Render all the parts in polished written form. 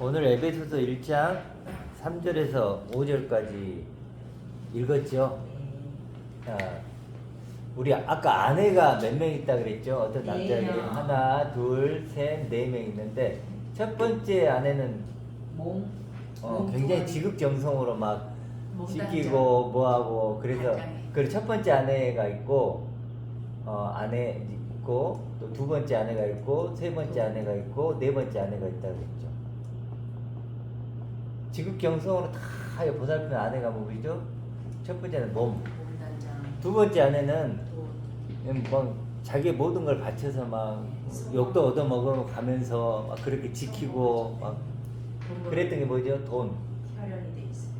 오늘 에베소서 1장 3절에서 5절까지 읽었죠? 우리 아까 아내가 몇 명 있다 그랬죠? 어떤 남자들이 하나, 둘, 셋, 네 명 있는데 첫 번째 아내는 굉장히 지극정성으로 막 씻기고 뭐하고 그래서 첫 번째 아내가 있고 아내 있고 또 두 번째 아내가 있고 세 번째 아내가 있고 네 번째 아내가 있다 그랬죠. 지극정성으로 다 보살피는 아내가 뭐죠? 첫 번째는 몸. 두 번째 아내는 막 자기의 모든 걸 바쳐서 막 욕도 얻어먹어 가면서 막 그렇게 지키고 막 그랬던 게 뭐죠? 돈.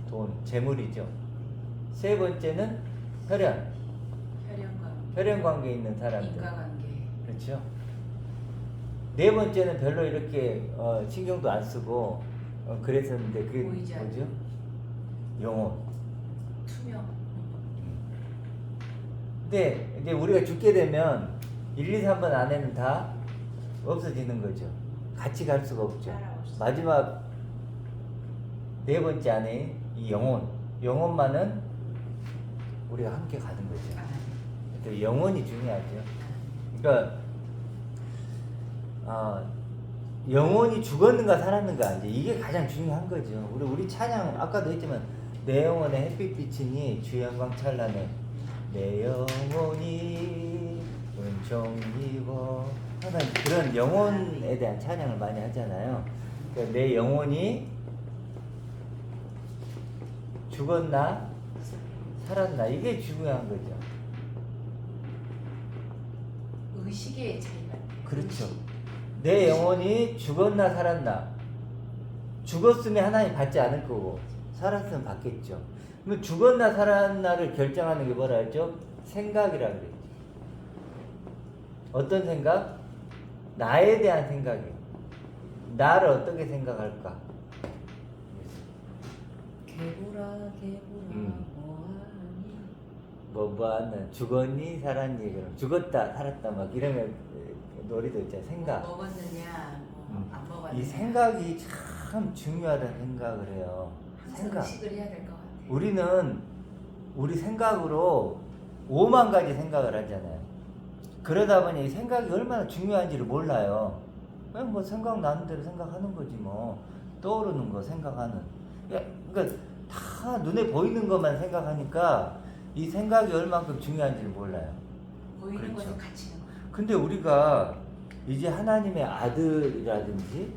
돈, 재물이죠. 세 번째는 혈연 관계에 있는 사람들. 인과관계. 그렇죠. 네 번째는 별로 이렇게 신경도 안 쓰고 그랬었는데 그게 뭐죠? 영혼. 투명. 근데 이제 우리가 죽게 되면 1, 2, 3번 안에는 다 없어지는 거죠. 같이 갈 수가 없죠. 마지막 네 번째 안에 이 영혼만은 우리가 함께 가는 거죠. 그래서 영혼이 중요하죠. 그러니까 영혼이 죽었는가 살았는가 이게 가장 중요한 거죠. 우리 찬양 아까도 했지만 내 영혼의 햇빛 비치니 주 영광 찬란해 내 영혼이 은총 입어 항상 그런 영혼에 대한 찬양을 많이 하잖아요. 그러니까 내 영혼이 죽었나 살았나 이게 중요한 거죠. 의식의 차이가. 그렇죠. 내 영혼이 죽었나 살았나. 죽었으면 하나님 받지 않을 거고 살았으면 받겠죠. 그럼 죽었나 살았나를 결정하는 게 뭐라 했죠? 생각이라 그랬죠. 어떤 생각? 나에 대한 생각이에요. 나를 어떻게 생각할까? 개구라 뭐하는 죽었니 살았니 그럼 죽었다 살았다 막 이런 놀이도 있잖아요. 생각. 먹었느냐 안 먹었느냐. 이 생각이 참 중요하다는 생각을 해요. 생각. 의식을 해야 될 것 같아요. 우리는 우리 생각으로 5만 가지 생각을 하잖아요. 그러다 보니 생각이 얼마나 중요한지를 몰라요. 그냥 뭐 생각나는 대로 생각하는 거지 뭐. 떠오르는 거 생각하는. 그러니까 다 눈에 보이는 것만 생각하니까 이 생각이 얼만큼 중요한지를 몰라요. 보이는 그렇죠. 것에 갇히는 거. 근데 우리가 이제 하나님의 아들이라든지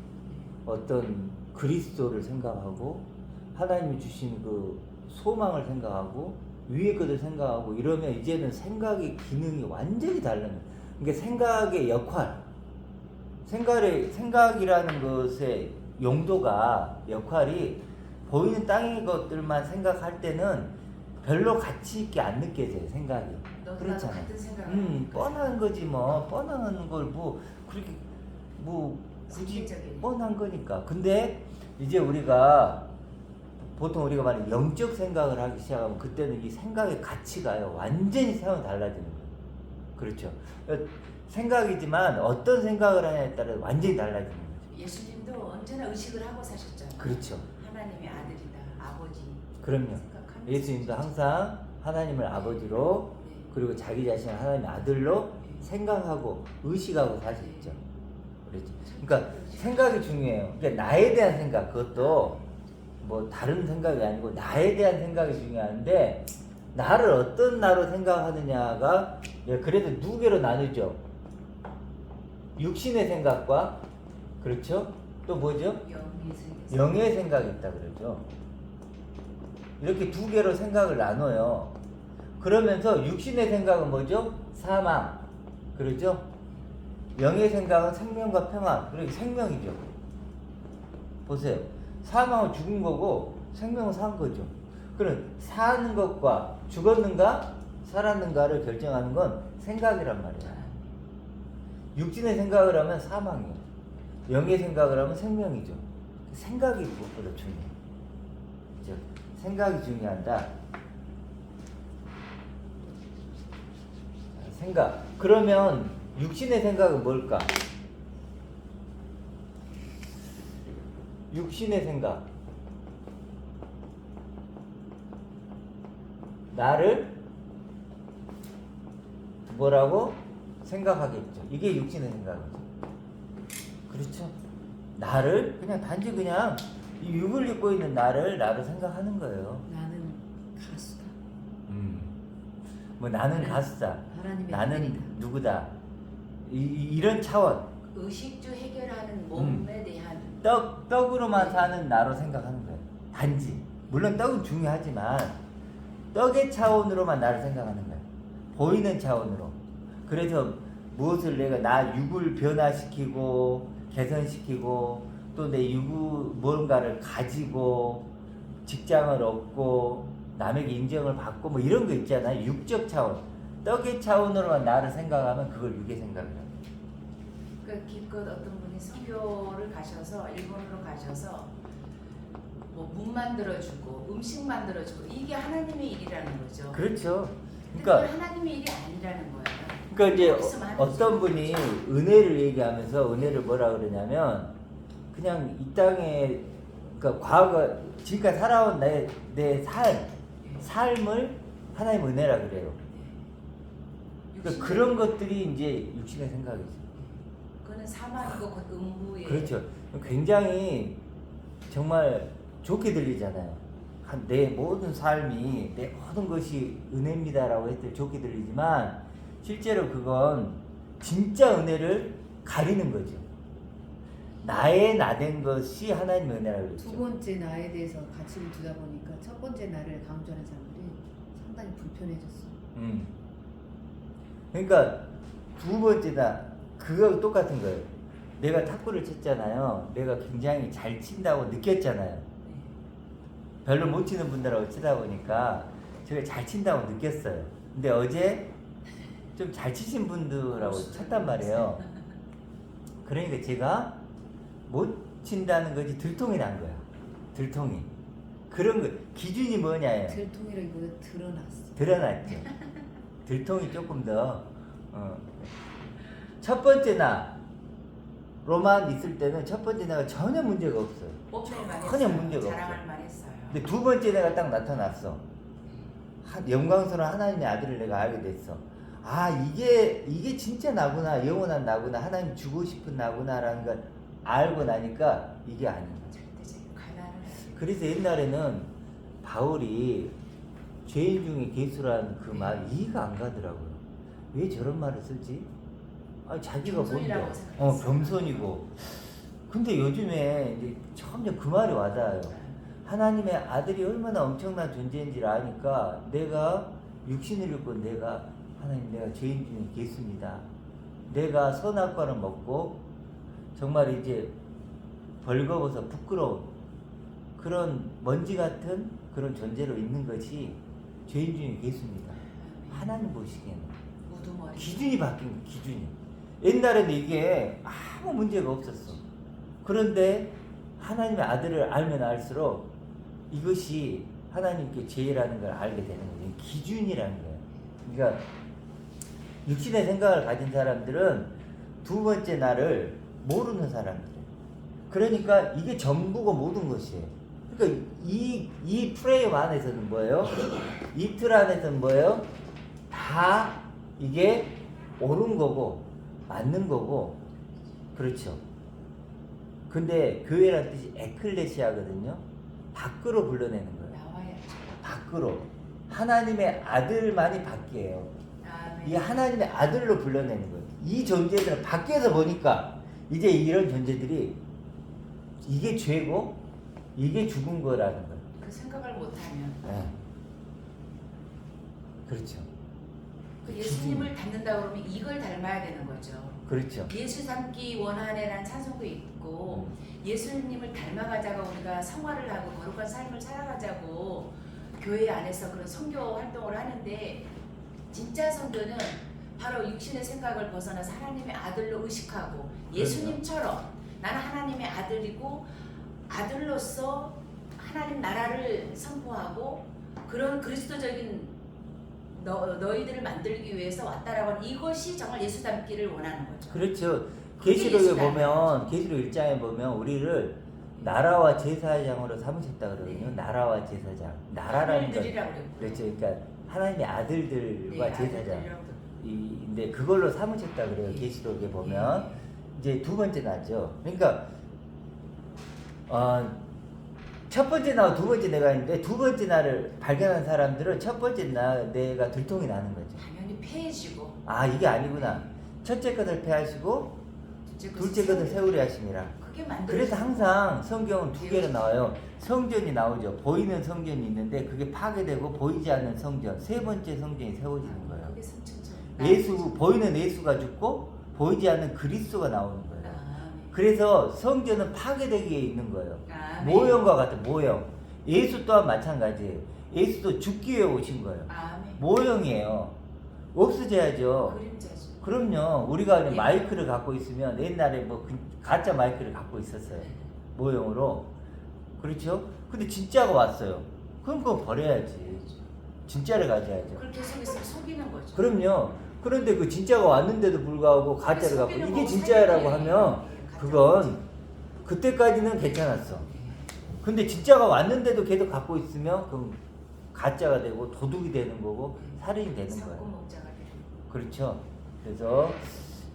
어떤 그리스도를 생각하고 하나님이 주신 그 소망을 생각하고 위의 것을 생각하고 이러면 이제는 생각의 기능이 완전히 달라요. 그러니까 생각의 생각이라는 것의 용도가 역할이 보이는 땅의 것들만 생각할 때는 별로 가치 있게 안 느껴져요. 생각이. 그렇잖아요. 뻔한 거지 뭐. 뻔한 걸 뭐 그렇게 뭐 굳이 뻔한 거니까. 근데 이제 보통 우리가 말하는 영적 생각을 하기 시작하면 그때는 이 생각의 가치가요 완전히 상황이 달라지는 거예요. 그렇죠. 생각이지만 어떤 생각을 하냐에 따라 완전히 달라지는 거죠. 예수님도 언제나 의식을 하고 사셨잖아요. 그렇죠. 하나님의 아들이다, 아버지. 그럼요. 예수님도 항상 하나님을 아버지로 그리고 자기 자신을 하나님의 아들로 생각하고 의식하고 사셨죠. 그렇죠. 그러니까 생각이 중요해요. 그러니까 나에 대한 생각, 그것도 뭐 다른 생각이 아니고 나에 대한 생각이 중요한데 나를 어떤 나로 생각하느냐가 그래도 두 개로 나누죠. 육신의 생각과 그렇죠. 또 뭐죠? 영의 생각이 있다 그러죠. 이렇게 두 개로 생각을 나눠요. 그러면서 육신의 생각은 뭐죠? 사망. 그렇죠? 영의 생각은 생명과 평안. 그러니까 생명이죠. 보세요. 사망은 죽은 거고 생명은 산 거죠. 그럼 사는 것과 죽었는가 살았는가를 결정하는 건 생각이란 말이야. 육신의 생각을 하면 사망이에요. 영의 생각을 하면 생명이죠. 생각이 무엇보다 중요해요. 생각이 중요하다. 생각. 그러면 육신의 생각은 뭘까? 육신의 생각. 나를 뭐라고 생각하겠죠. 이게 육신의 생각이죠. 그렇죠. 나를 그냥 단지 그냥 이 육을 입고 있는 나를 나로 생각하는 거예요. 나는 가수다. 뭐 나는 가수다. 하나님의 나는 아들이다. 누구다. 이런 차원. 의식주 해결하는 몸에 대한 떡으로만 사는 나로 생각하는 거예요. 단지. 물론 떡은 중요하지만 떡의 차원으로만 나를 생각하는 거예요. 보이는 차원으로. 그래서 무엇을 내가 나 육을 변화시키고 개선시키고 또 내 육우 뭔가를 가지고 직장을 얻고 남에게 인정을 받고 뭐 이런 거 있잖아요. 육적 차원. 떡의 차원으로만 나를 생각하면 그걸 육의 생각이에요. 그 기껏 어떤 분이 선교를 가셔서 일본으로 가셔서 뭐 문 만들어주고 음식 만들어주고 이게 하나님의 일이라는 거죠. 그렇죠. 근데 그러니까 그건 하나님의 일이 아니라는 거예요. 그러니까 이제 말씀 안 어떤 해주고 분이 그렇죠. 은혜를 얘기하면서 은혜를 뭐라 그러냐면 그냥 이 땅에 그러니까 과거 지금까지 살아온 내 삶을 하나님 은혜라 그래요. 그러니까 그런 것들이 이제 육신의 생각이죠. 그거는 사망이고 곧 음부의 그렇죠. 굉장히 정말 좋게 들리잖아요. 내 모든 삶이 내 모든 것이 은혜입니다라고 했을 때 좋게 들리지만 실제로 그건 진짜 은혜를 가리는 거죠. 나의 나된 것이 하나님의 은혜라고 그랬죠. 두 번째 나에 대해서 가치를 두다 보니까 첫 번째 나를 강조하는 사람들이 상당히 불편해졌어. 그러니까 두 번째다 그거 똑같은 거예요. 내가 탁구를 쳤잖아요. 내가 굉장히 잘 친다고 느꼈잖아요. 별로 못 치는 분들하고 치다 보니까 제가 잘 친다고 느꼈어요. 근데 어제 좀 잘 치신 분들하고 쳤단 말이에요. 그러니까 제가 못 친다는 것이 들통이 난 거야. 들통이. 그런 거 기준이 뭐냐예요. 들통이라기보다 드러났어. 드러났죠. 들통이 조금 더 첫 번째 나로만 있을 때는 첫 번째 나가 전혀 문제가 없어요. 뽐낼만 전혀 했어요. 문제가 자랑할 만했어요. 근데 두 번째 내가 딱 나타났어. 영광스러운 하나님의 아들을 내가 알게 됐어. 아 이게 진짜 나구나. 영원한 나구나. 하나님 주고 싶은 나구나라는 걸 알고 나니까 이게 아닌 거죠. 절대적인 가난을 그래서 옛날에는 바울이 죄인 중에 괴수라는 그 말 이해가 안 가더라고요. 왜 저런 말을 쓰지? 아 자기가 뭔데? 겸손이라고 생각했어요. 겸손이고. 근데 요즘에 이제 점점 그 말이 와닿아요. 하나님의 아들이 얼마나 엄청난 존재인지를 아니까 내가 육신을 입고 내가 하나님 내가 죄인 중에 괴수입니다. 내가 선악과를 먹고 정말 이제 벌거벗어 부끄러운 그런 먼지 같은 그런 존재로 있는 것이 죄인 중에 괴수입니다. 하나님 보시기에는 우두머리 기준이 바뀐 거예요. 기준이. 옛날에는 이게 아무 문제가 없었어. 그런데 하나님의 아들을 알면 알수록 이것이 하나님께 죄라는 걸 알게 되는 거예요. 기준이라는 거예요. 그러니까 육신의 생각을 가진 사람들은 두 번째 나를 모르는 사람들이에요. 그러니까 이게 전부고 모든 것이에요. 그러니까 이 프레임 안에서는 뭐예요? 이 틀 안에서는 뭐예요? 다 이게 옳은 거고 맞는 거고 그렇죠. 근데 교회란 뜻이 에클레시아거든요. 밖으로 불러내는 거예요. 나와야죠. 밖으로 하나님의 아들만이 밖이에요. 아멘. 이 하나님의 아들로 불러내는 거예요. 이 존재들은 밖에서 보니까 이제 이런 존재들이 이게 죄고 이게 죽은 거라는 거예요. 그 생각을 못하면 네. 그렇죠. 그 예수님을 닮는다 그러면 이걸 닮아야 되는 거죠. 그렇죠. 예수 닮기 원하네라는 찬송도 있고 예수님을 닮아가자고 우리가 성화를 하고 거룩한 삶을 살아가자고 교회 안에서 그런 선교 활동을 하는데 진짜 선교는 바로 육신의 생각을 벗어나서 하나님의 아들로 의식하고 예수님처럼 나는 하나님의 아들이고 아들로서 하나님 나라를 선포하고 그런 그리스도적인 너희들을 만들기 위해서 왔다라고 하는 이것이 정말 예수 닮기를 원하는 거죠. 그렇죠. 그게 계시록에 예수 보면 계시록 1장에 보면 우리를 나라와 제사장으로 삼으셨다 그러거든요. 네. 나라와 제사장. 나라라는 건 아들들이라고 그랬고요. 그렇죠. 그러니까 하나님의 아들들과 네, 제사장. 아들들이라고 근데 그걸로 삼으셨다 그래요. 네. 계시록에 보면 네. 이제 두 번째 나죠. 그러니까 첫 번째 나와 두 번째 내가 있는데 두 번째 날을 발견한 사람들은 첫 번째 날 내가 들통이 나는 거죠. 당연히 폐해지고 아 이게 아니구나. 첫째 것을 패하시고 둘째 것을 세우려 하심이라. 그게 만들. 그래서 항상 성경은 두 개로 나와요. 성전이 나오죠. 보이는 성전이 있는데 그게 파괴되고 보이지 않는 성전, 세 번째 성전이 세워지는 거예요. 그게 삼층천. 예수, 보이는 예수가 죽고 보이지 않는 그리스도가 나오는 거예요. 아멘. 그래서 성전은 파괴되기에 있는 거예요. 아멘. 모형과 같은 모형. 예수 또한 마찬가지예요. 예수도 죽기 위해 오신 거예요. 아멘. 모형이에요. 없어져야죠. 그림자죠. 그럼요. 우리가 예. 마이크를 갖고 있으면 옛날에 가짜 마이크를 갖고 있었어요. 모형으로. 그렇죠? 근데 진짜가 왔어요. 그럼 그거 버려야지. 진짜를 가져야죠. 그걸 계속 있으면 속이는 거죠. 그럼요. 그런데 그 진짜가 왔는데도 불구하고 가짜를 갖고 속이는 이게 거 진짜라고 사기예요. 하면 예, 그건 그때까지는 괜찮았어. 근데 진짜가 왔는데도 계속 갖고 있으면 그럼 가짜가 되고 도둑이 되는 거고 살인이 되는 거예요. 사고목자가 되는 거. 그렇죠. 그래서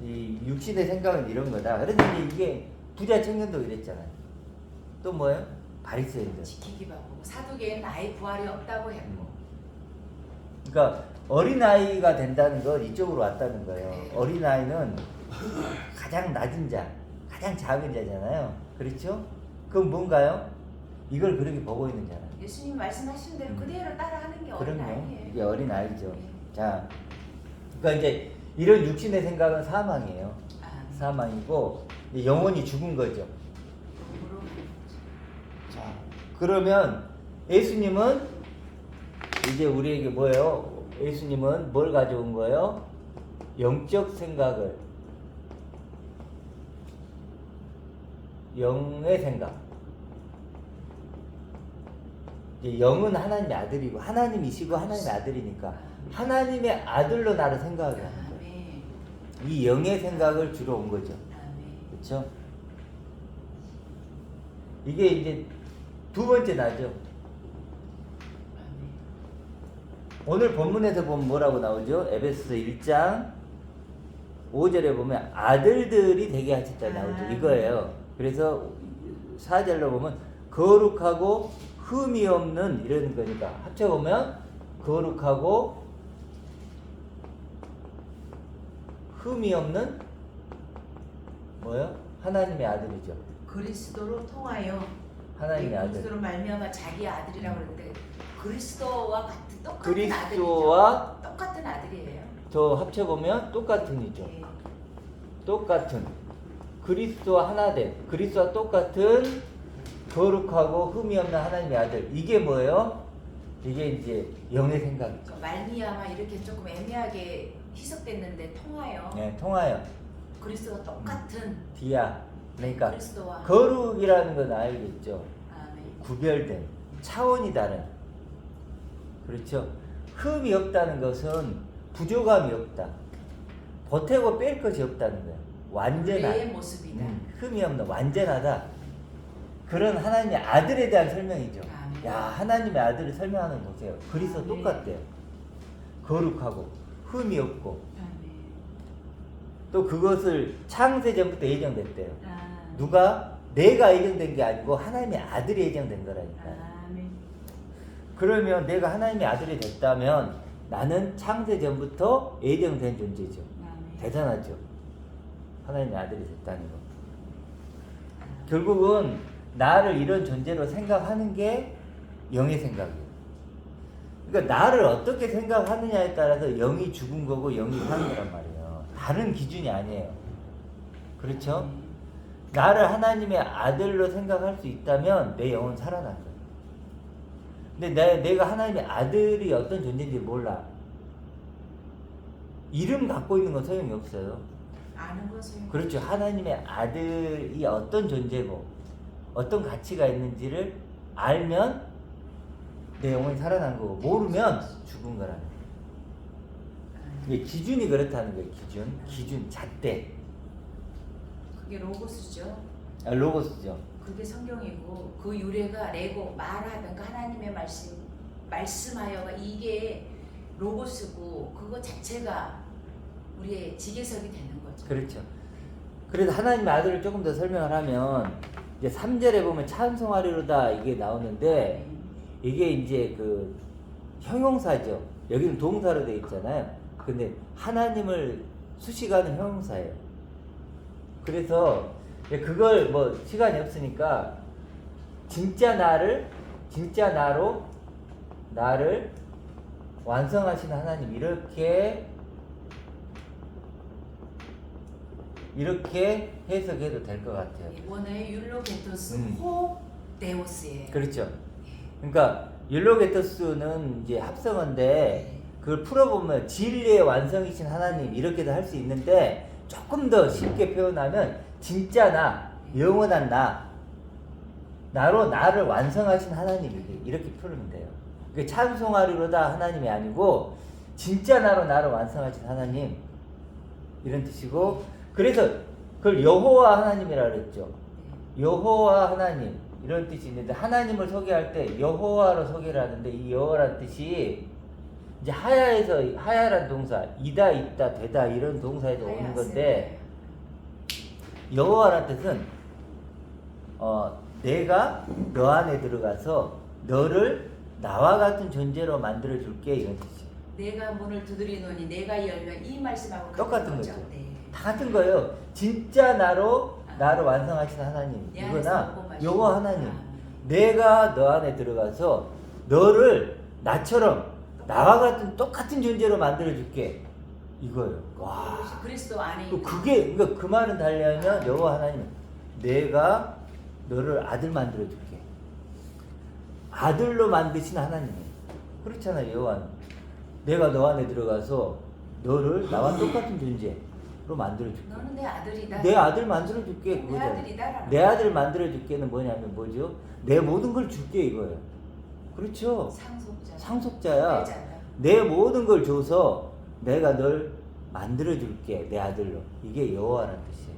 이 육신의 생각은 이런 거다. 그래서 이게 부자 청년도 이랬잖아요. 또 뭐예요? 바리새인들. 지키기 바쁘고 사두개는 아예 부활이 없다고 했고. 그러니까 어린아이가 된다는 건 이쪽으로 왔다는 거예요. 네. 어린아이는 가장 낮은 자, 가장 작은 자잖아요. 그렇죠? 그럼 뭔가요? 이걸 그렇게 보고 있는 자라. 예수님 말씀하신 대로 그대로 따라하는 게 그럼요. 어린아이예요. 이게 어린아이죠. 네. 자, 그러니까 이제 이런 육신의 생각은 사망이에요. 아, 사망이고 이제 영혼이 죽은 거죠. 몸으로 자, 그러면 예수님은 이제 우리에게 뭐예요? 예수님은 뭘 가져온 거예요? 영적 생각을, 영의 생각. 이제 영은 하나님의 아들이고 하나님이시고 하나님의 아들이니까 하나님의 아들로 나를 생각하게 하는 거예요. 아멘. 이 영의 생각을 주러 온 거죠. 아멘. 그렇죠? 이게 이제 두 번째 나죠. 아멘. 오늘 본문에서 보면 뭐라고 나오죠? 에베소서 1장 5절에 보면 아들들이 되게 하셨다 나오죠. 이거예요. 그래서 4절로 보면 거룩하고 흠이 없는 이런 거니까 합쳐보면 거룩하고 흠이 없는 뭐요? 하나님의 아들이죠. 그리스도로 통하여 하나님의 아들. 그리스도로 말미암아 자기 아들이라고 그러는데 그리스도와 같은 똑같은 그리스도와 아들이죠. 똑같은 아들이에요. 저 합쳐보면 똑같은이죠. 예. 똑같은 그리스도와 하나됨, 그리스도와 똑같은 거룩하고 흠이 없는 하나님의 아들. 이게 뭐예요? 이게 이제 영의 생각이죠. 그러니까 말미암아 이렇게 조금 애매하게 희석됐는데 통하여 네, 통하여 그리스도와 똑같은 디아. 그러니까 그리스도와 거룩이라는 건 알겠죠. 아멘. 구별된 차원이 다른. 그렇죠. 흠이 없다는 것은 부족함이 없다. 보태고 뺄 것이 없다는 거예요. 완전한. 내 모습이다. 흠이 없는 완전하다. 그런 하나님의 아들에 대한 설명이죠. 아멘. 야, 하나님의 아들을 설명하는 거 보세요. 그리스도 아멘. 똑같대요. 거룩하고 흠이 없고 아멘. 또 그것을 창세 전부터 예정됐대요. 아. 누가? 내가 예정된 게 아니고 하나님의 아들이 예정된 거라니까. 아멘. 그러면 내가 하나님의 아들이 됐다면 나는 창세 전부터 예정된 존재죠. 아멘. 대단하죠. 하나님의 아들이 됐다는 거. 결국은 나를 이런 존재로 생각하는 게 영의 생각이에요. 그러니까 나를 어떻게 생각하느냐에 따라서 영이 죽은 거고 영이 사는 거란 말이에요. 다른 기준이 아니에요. 그렇죠? 나를 하나님의 아들로 생각할 수 있다면 내 영은 살아난 거예요. 근데 내가 하나님의 아들이 어떤 존재인지 몰라. 이름 갖고 있는 건 소용이 없어요. 아는 것은 그렇죠. 하나님의 아들이 어떤 존재고 어떤 가치가 있는지를 알면 내 영혼이 살아난 거고 모르면 죽은 거라는 거예요. 이게 기준이 그렇다는 거예요. 기준, 잣대. 그게 로고스죠. 로고스죠. 그게 성경이고 그 유래가 레고 말하든가 하나님의 말씀하여가 이게 로고스고 그거 자체가 우리의 지계석이 되는 거죠. 그렇죠. 그래서 하나님의 아들을 조금 더 설명을 하면 이제 3절에 보면 찬송하리로다 이게 나오는데 이게 이제 그 형용사죠. 여기는 동사로 되어 있잖아요. 근데 하나님을 수식하는 형용사예요. 그래서 그걸 뭐 시간이 없으니까 진짜 나로 나를 완성하시는 하나님 이렇게 해석해도 될 것 같아요. 원어의 율로게토스 호 데오스예요. 그렇죠. 그러니까 율로게토스는 이제 합성어인데 그걸 풀어보면 진리의 완성이신 하나님 이렇게도 할 수 있는데 조금 더 쉽게 표현하면 진짜 나, 영원한 나로 나를 완성하신 하나님 이렇게 풀면 돼요. 그게 찬송하리로다 하나님이 아니고 진짜 나를 완성하신 하나님 이런 뜻이고 그래서 그걸 여호와 하나님이라 그랬죠. 여호와 하나님 이런 뜻이 있는데 하나님을 소개할 때 여호와로 소개를 하는데 이 여호와라는 뜻이 이제 하야란 동사 이다 있다 되다 이런 동사에도 오는 건데 여호와라는 뜻은 내가 너 안에 들어가서 너를 나와 같은 존재로 만들어 줄게 이런 뜻이에요. 내가 문을 두드리노니 내가 열면 이 말씀하고 똑같은 거죠. 네. 다 같은 거예요. 진짜 나를 완성하시는 하나님 이거나 여호와 하나님 내가 너 안에 들어가서 너를 나처럼 나와 같은 똑같은 존재로 만들어 줄게 이거예요. 와. 그리스도 안에 그게 그러니까 그 말은 달리하면 여호와 하나님 내가 너를 아들 만들어 줄게. 아들로 만드신 하나님이에요. 그렇잖아요. 여호와는 내가 너 안에 들어가서 너를 나와 똑같은 존재로 만들어 줄게. 너는 내 아들이다. 내 아들 만들어 줄게. 내 아들이다. 내 아들 만들어 줄게는 뭐냐면 뭐죠? 내 모든 걸 줄게 이거예요. 그렇죠. 상속자야. 내 모든 걸 줘서 내가 널 만들어 줄게 내 아들로. 이게 여호와라는 뜻이에요.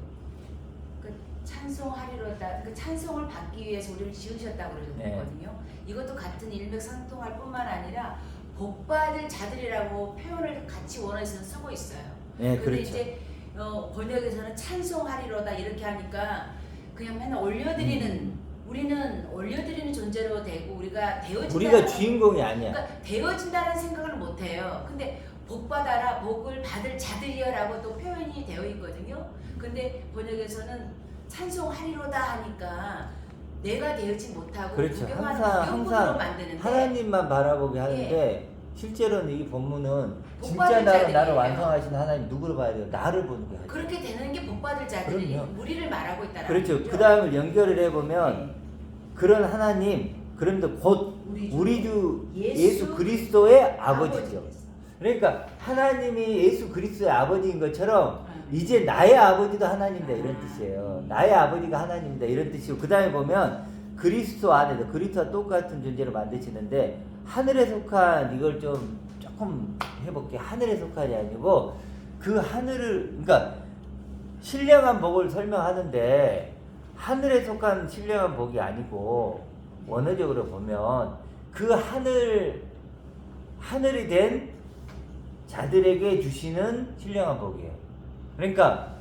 그 찬송하리로다. 그 찬송을 받기 위해서 우리를 지으셨다고 그러거든요. 이것도 같은 일맥상통할 뿐만 아니라 복받을 자들이라고 표현을 같이 원어에서는 쓰고 있어요. 네, 근데 그렇죠. 이제 번역에서는 찬송하리로다 이렇게 하니까 그냥 맨날 올려드리는 우리는 올려드리는 존재로 되고 우리가 우리가 주인공이 아니야. 그러니까 되어진다는 생각을 못 해요. 근데 복 받아라, 복을 받을 자들이여라고 또 표현이 되어 있거든요. 근데 번역에서는 찬송하리로다 하니까 내가 되지 못하고 그렇죠. 항상 만드는데 하나님만 바라보게 하는데 실제로는 이 본문은 복 진짜 받을 나를 자들이에요. 완성하신 하나님 누구를 봐야 돼요? 나를 보는 거야. 그렇게 되는 게 복 받을 자들이 그럼요. 우리를 말하고 있다는 그렇죠. 거죠. 그 다음을 연결을 해보면 그런 하나님 그런데 곧 우리 주 예수 그리스도의 아버지죠. 그러니까 하나님이 예수 그리스도의 아버지인 것처럼 이제 나의 아버지도 하나님이다 이런 뜻이에요. 나의 아버지가 하나님이다 이런 뜻이고 그 다음에 보면 그리스도 안에서 그리스도와 똑같은 존재로 만드시는데 하늘에 속한 이걸 조금 해볼게. 하늘에 속한이 아니고 그 하늘을 그러니까 신령한 복을 설명하는데 하늘에 속한 신령한 복이 아니고 원어적으로 보면 그 하늘이 된 자들에게 주시는 신령한 복이에요. 그러니까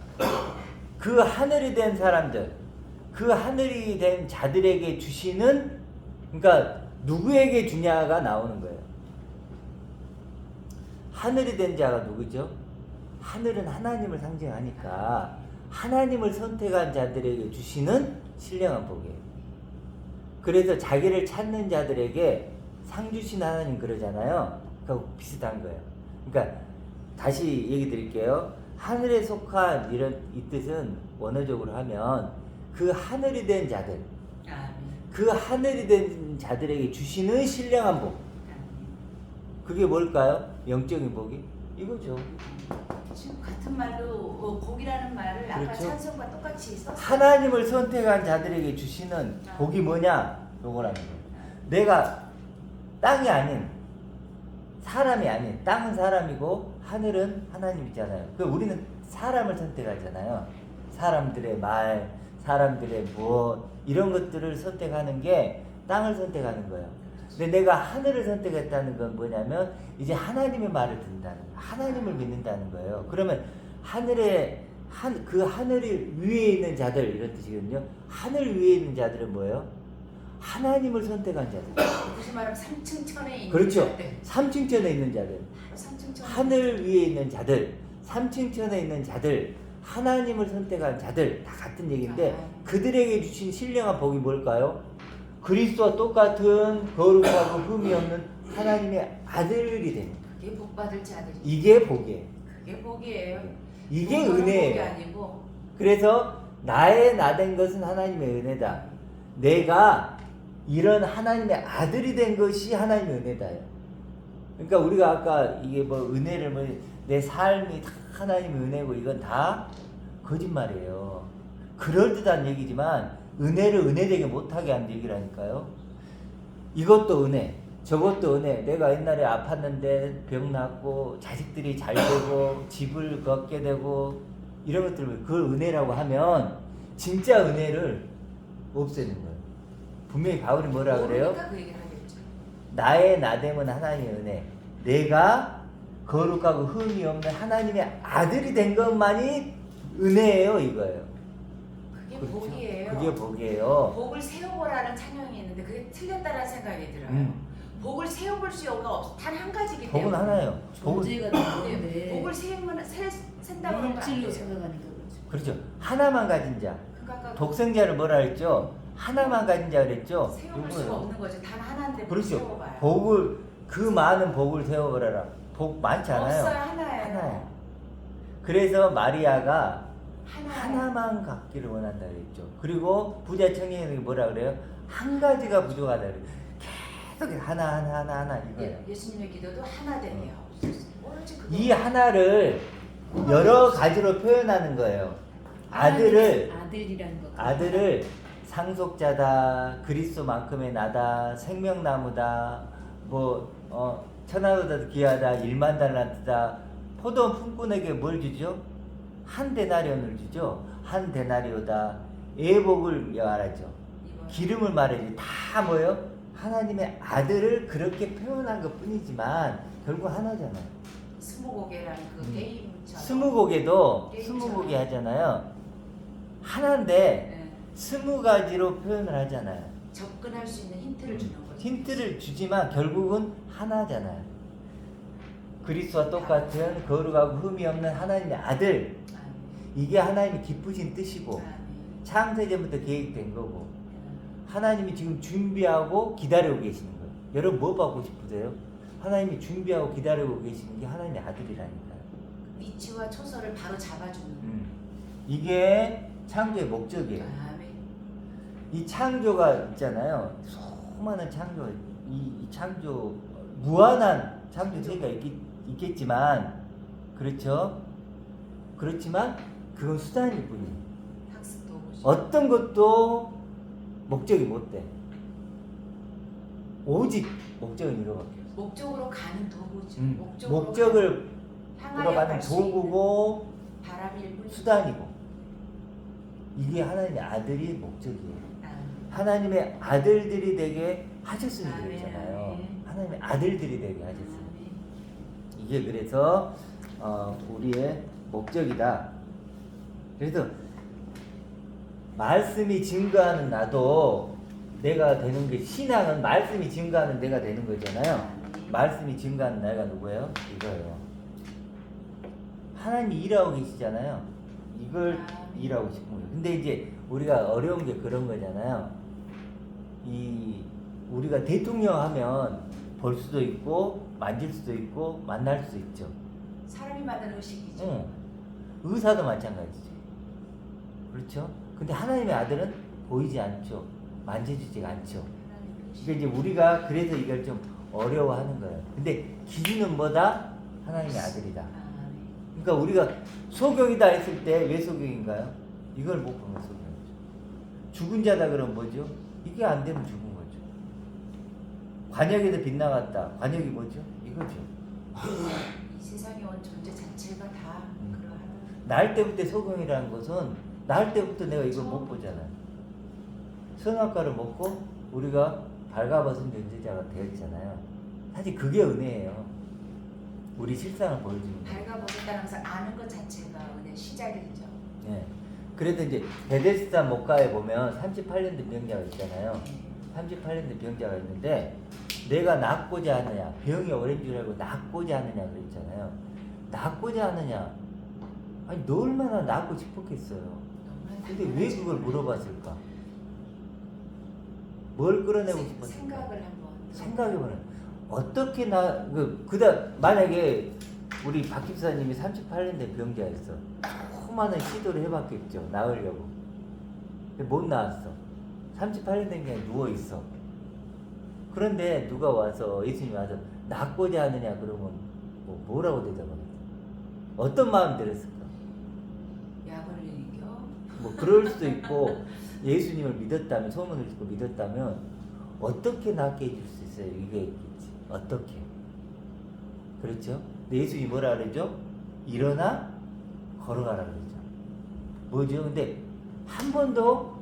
그 하늘이 된 사람들, 그 하늘이 된 자들에게 주시는 그러니까 누구에게 주냐가 나오는 거예요. 하늘이 된 자가 누구죠? 하늘은 하나님을 상징하니까 하나님을 선택한 자들에게 주시는 신령한 복이에요. 그래서 자기를 찾는 자들에게 상 주신 하나님 그러잖아요. 그하고 비슷한 거예요. 그러니까 다시 얘기 드릴게요. 하늘에 속한 이 뜻은 원어적으로 하면 그 하늘이 된 자들, 그 하늘이 된 자들에게 주시는 신령한 복. 그게 뭘까요? 영적인 복이? 이거죠. 지금 같은 말로 복이라는 말을 아까 그렇죠. 찬송과 똑같이 썼어요. 하나님을 선택한 자들에게 주시는 복이 뭐냐? 요거라는 거예요. 내가 땅이 아닌 사람이 아닌 땅은 사람이고 하늘은 하나님이잖아요. 그 우리는 사람을 선택하잖아요. 사람들의 말, 사람들의 무엇 이런 것들을 선택하는 게 땅을 선택하는 거예요. 근데 내가 하늘을 선택했다는 건 뭐냐면 이제 하나님의 말을 듣는다는 거예요. 하나님을 믿는다는 거예요. 그러면 그 하늘 위에 있는 자들 이런 뜻이거든요. 하늘 위에 있는 자들은 뭐예요? 하나님을 선택한 자들. 무슨 말하면 3층 천에 있는 그렇죠. 자들. 3층천에 있는 자들. 3층 천. 하늘 위에 있는 자들, 3층천에 있는 자들, 하나님을 선택한 자들 다 같은 얘기인데 그들에게 주신 신령한 복이 뭘까요? 그리스도와 똑같은 거룩하고 흠이 없는 하나님의 아들이 되는 거예요. 그게 복 받을 자들이. 이게 복이에요. 그게 복이에요. 이게 복은 복이 은혜예요. 아니고 그래서 나의 나된 것은 하나님의 은혜다. 내가 이런 하나님의 아들이 된 것이 하나님의 은혜다요. 그러니까 우리가 아까 이게 뭐 은혜를 뭐 내 삶이 다 하나님의 은혜고 이건 다 거짓말이에요. 그럴듯한 얘기지만 은혜를 은혜되게 못하게 하는 얘기라니까요. 이것도 은혜, 저것도 은혜. 내가 옛날에 아팠는데 병 낫고 자식들이 잘 되고 집을 걷게 되고 이런 것들을 그걸 은혜라고 하면 진짜 은혜를 없애는 거예요. 분명히 바울이 뭐라 그래요? 모르니까 그 얘기를 하겠죠. 나의 나됨은 하나님의 은혜. 내가 거룩하고 흠이 없는 하나님의 아들이 된 것만이 은혜예요, 이거예요. 그게 그렇죠? 복이에요. 그게 복이에요. 복을 세워보라는 찬양이 있는데 그게 틀렸다는 생각이 들어요. 복을 세워볼 수가 단 한 가지기 때문에. 복은 하나예요. 존재가 다른데 복을 센다고 하면 안 물질로 돼요. 생각하니까 그렇죠. 그렇죠. 하나만 가진 자. 그러니까 독생자를 뭐라 했죠? 하나만 가진 자 그랬죠? 세워볼 수가 요거예요. 없는 거죠. 단 하나인데 그렇죠. 세워봐요. 복을 그 많은 복을 세워보라라. 복 많지 않아요. 없어요. 하나예요. 하나예요. 그래서 마리아가 하나예요. 하나만 갖기를 원한다 그랬죠. 그리고 부자 청년에게 뭐라 그래요? 한 가지가 부족하다 그래요. 계속 하나 이거예요. 예수님의 기도도 하나 되네요. 오로지 그거. 이 하나를 여러 가지로 표현하는 거예요. 아들이라는 거. 아들을 상속자다, 그리스도만큼의 나다, 생명나무다, 천하보다 귀하다, 1만 달란트다. 포도원 품꾼에게 뭘 주죠? 한 데나리온을 주죠. 한 데나리오다. 애복을 말하죠. 이거. 기름을 말하지. 다 뭐예요? 하나님의 아들을 그렇게 표현한 것 뿐이지만 결국 하나잖아요. 스무고개라는 그 게임처럼. 스무고개도 게임처럼. 스무고개 하잖아요. 하나인데 네. 20가지로 표현을 하잖아요. 접근할 수 있는 힌트를 주는 거죠. 힌트를 주지만 결국은 하나잖아요. 그리스도와 똑같은 거룩하고 흠이 없는 하나님의 아들. 이게 하나님이 기쁘신 뜻이고 창세전부터 계획된 거고 하나님이 지금 준비하고 기다리고 계시는 거예요. 여러분 뭐 받고 싶으세요? 하나님이 준비하고 기다리고 계시는 게 하나님의 아들이라니까요. 위치와 초서를 바로 잡아주는. 이게 창조의 목적이에요. 아멘. 이 창조가 있잖아요. 수많은 창조, 이 창조 무한한 창조 세계가 있겠지만 그렇죠. 그렇지만 그건 수단일 뿐이에요. 학습도 오고 싶어. 어떤 것도 목적이 못 돼. 오직 목적은 이거밖에 없어. 목적으로 가는 도구죠. 목적을 향하여 들어가는 갈수 도구고 있는 바람일 뿐. 수단이고 이게 하나님의 아들이 목적이에요. 아멘. 하나님의 아들들이 되게 하셨으니 아멘, 그랬잖아요. 아멘. 하나님의 아들들이 되게 하셨어요. 아멘. 이게 그래서 우리의 목적이다. 그래서 말씀이 증거하는 나도 내가 되는 게 신앙은 말씀이 증거하는 내가 되는 거잖아요. 말씀이 증거하는 내가 누구예요? 이거예요. 하나님이 일하고 계시잖아요. 이걸 일하고 싶은 거예요. 근데 이제 우리가 어려운 게 그런 거잖아요. 우리가 대통령 하면 볼 수도 있고 만질 수도 있고 만날 수도 있죠. 사람이 만드는 의식이죠. 응. 의사도 마찬가지죠. 그렇죠? 근데 하나님의 아들은 보이지 않죠. 만져지지가 않죠. 하나님의 의식. 그러니까 이제 우리가 그래서 이걸 좀 어려워하는 거예요. 근데 기준은 뭐다? 하나님의 아들이다. 아멘. 그러니까 우리가 소경이다 했을 때 왜 소경인가요? 이걸 못 보면 소경이죠. 죽은 자다 그러면 뭐죠? 이게 안 되면 죽은 거죠. 관역에도 빗나갔다. 관역이 뭐죠? 이거죠. 이 세상에 온 존재 자체가 다 그러한. 날 때부터 소경이라는 것은 낳을 때부터 내가 이걸 못 보잖아요. 선악과를 먹고 우리가 발가벗은 존재자가 되었잖아요. 사실 그게 은혜예요. 우리 실상을 보여주는 거예요. 발가벗었다는 것을 아는 것 자체가 은혜 시작이죠. 예. 그래도 이제 베데스다 목가에 보면 38년 된 병자가 있잖아요. 38년 된 병자가 있는데 내가 낫고자 하느냐, 병이 오랜 줄 알고 낫고자 하느냐 그랬잖아요. 낫고자 하느냐, 아니 너 얼마나 낫고 싶었겠어요. 근데 왜 그걸 물어봤을까? 뭘 끌어내고 싶었을까? 생각을 한번 생각해보면 어떻게 그다음 만약에 우리 박 집사님이 38년 된 병자였어. 수많은 시도를 해봤겠죠. 나으려고. 근데 못 나았어. 38년 된 게 누워있어. 그런데 누가 와서 예수님이 와서 낫고자 하느냐 그러면 뭐라고 대답하겠어? 어떤 마음 들었을까? 약을 이겨. 뭐 그럴 수도 있고 예수님을 믿었다면 소문을 듣고 믿었다면 어떻게 낫게 해줄 수 있어요? 이게 있겠지. 어떻게? 그렇죠? 근데 예수님이 뭐라 그러죠? 일어나 걸어가라 그러죠. 뭐죠? 근데 한 번도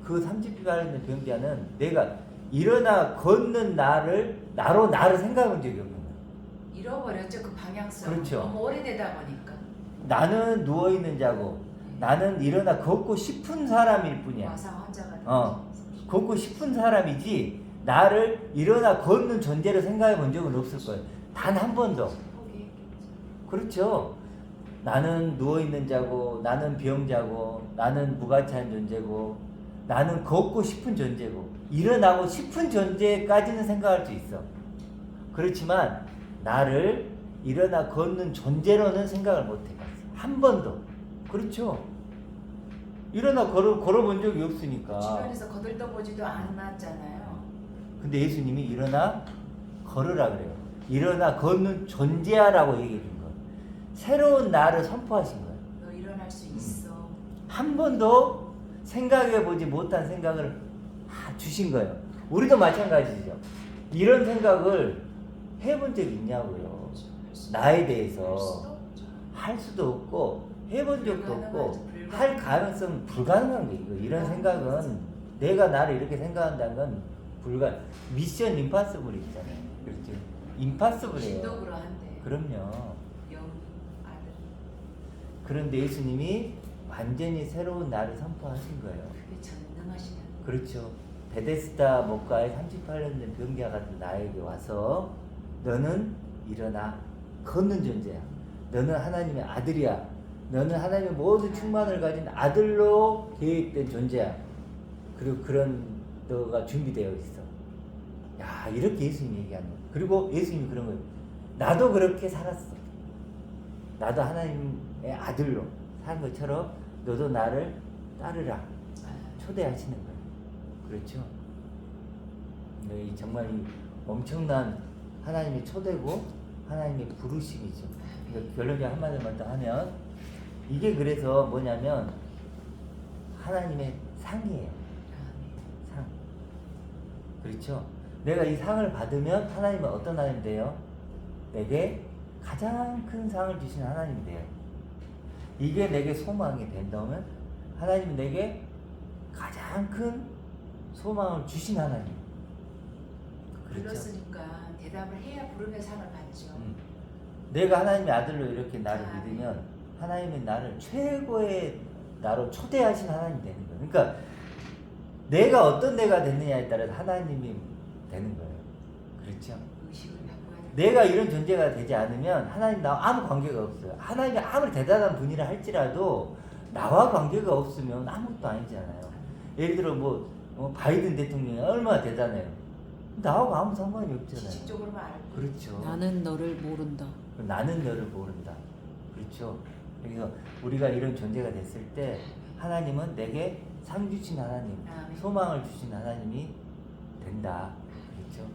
그 30살 병자는 내가 일어나 걷는 나를 생각한 적이 없는 거예요. 잃어버렸죠 그 방향성. 그렇죠. 너무 오래되다 보니까. 나는 누워있는 자고 나는 일어나 걷고 싶은 사람일 뿐이야. 와상 환자가. 걷고 싶은 사람이지 나를 일어나 걷는 존재로 생각해 본 적은 없을 거예요. 단 한 번도. 포기했겠죠. 그렇죠. 나는 누워있는 자고 나는 병자고 나는 무가치한 존재고 나는 걷고 싶은 존재고 일어나고 싶은 존재까지는 생각할 수 있어. 그렇지만 나를 일어나 걷는 존재로는 생각을 못 해봤어. 한 번도. 그렇죠. 일어나 걸어본 적이 없으니까. 주변에서 거들떠보지도 않았잖아요. 근데 예수님이 일어나 걸으라 그래요. 일어나 걷는 존재하라고 얘기해 준 거예요. 새로운 나를 선포하신 거예요. 너 일어날 수 있어. 한 번도 생각해 보지 못한 생각을 주신 거예요. 우리도 마찬가지죠. 이런 생각을 해본 적 있냐고요. 나에 대해서 할 수도 없고 해본 적도 없고 할 가능성은 불가능한 거예요. 이런 생각은 내가 나를 이렇게 생각한다는 건 미션 임파서블이 있잖아요. 그렇죠? 임파서블이에요. 신도 그러한데. 그럼요. 영 아들. 그런데 예수님이 완전히 새로운 나를 선포하신 거예요. 그게 전능하시다. 그렇죠. 베데스다 목가에 38년 된 병자 같은 나에게 와서 너는 일어나 걷는 존재야. 너는 하나님의 아들이야. 너는 하나님의 모든 충만을 가진 아들로 계획된 존재야. 그리고 그런 너가 준비되어 있어. 야, 이렇게 예수님이 얘기하는 거야. 그리고 예수님이 그런 거예요. 나도 그렇게 살았어. 나도 하나님의 아들로 산 것처럼 너도 나를 따르라. 초대하시는 거예요. 그렇죠? 이 정말 이 엄청난 하나님의 초대고 하나님의 부르심이죠. 그러니까 결론적으로 한마디만 더 하면 이게 그래서 뭐냐면 하나님의 상이에요. 상. 그렇죠? 내가 이 상을 받으면 하나님은 어떤 하나님 돼요? 내게 가장 큰 상을 주신 하나님이 돼요. 이게 내게 소망이 된다면 하나님은 내게 가장 큰 소망을 주신 하나님. 그렇죠? 불렀으니까 대답을 해야 부름의 상을 받죠. 내가 하나님의 아들로 이렇게 나를 믿으면 하나님은 나를 최고의 나로 초대하신 하나님이 되는 거예요. 그러니까 내가 어떤 내가 됐느냐에 따라서 하나님이 되는 거예요. 그렇죠? 의식을 바꿔야 돼. 내가 이런 존재가 되지 않으면 하나님 나와 아무 관계가 없어요. 하나님이 아무리 대단한 분이라 할지라도 나와 관계가 없으면 아무것도 아니잖아요. 예를 들어 바이든 대통령이 얼마나 대단해요. 나하고 아무 상관이 없잖아요. 지식적으로만 알고. 그렇죠. 나는 너를 모른다. 나는 너를 모른다. 그렇죠. 그래서 우리가 이런 존재가 됐을 때 하나님은 내게 상 주신 하나님, 아멘. 소망을 주신 하나님이 된다. 그렇죠.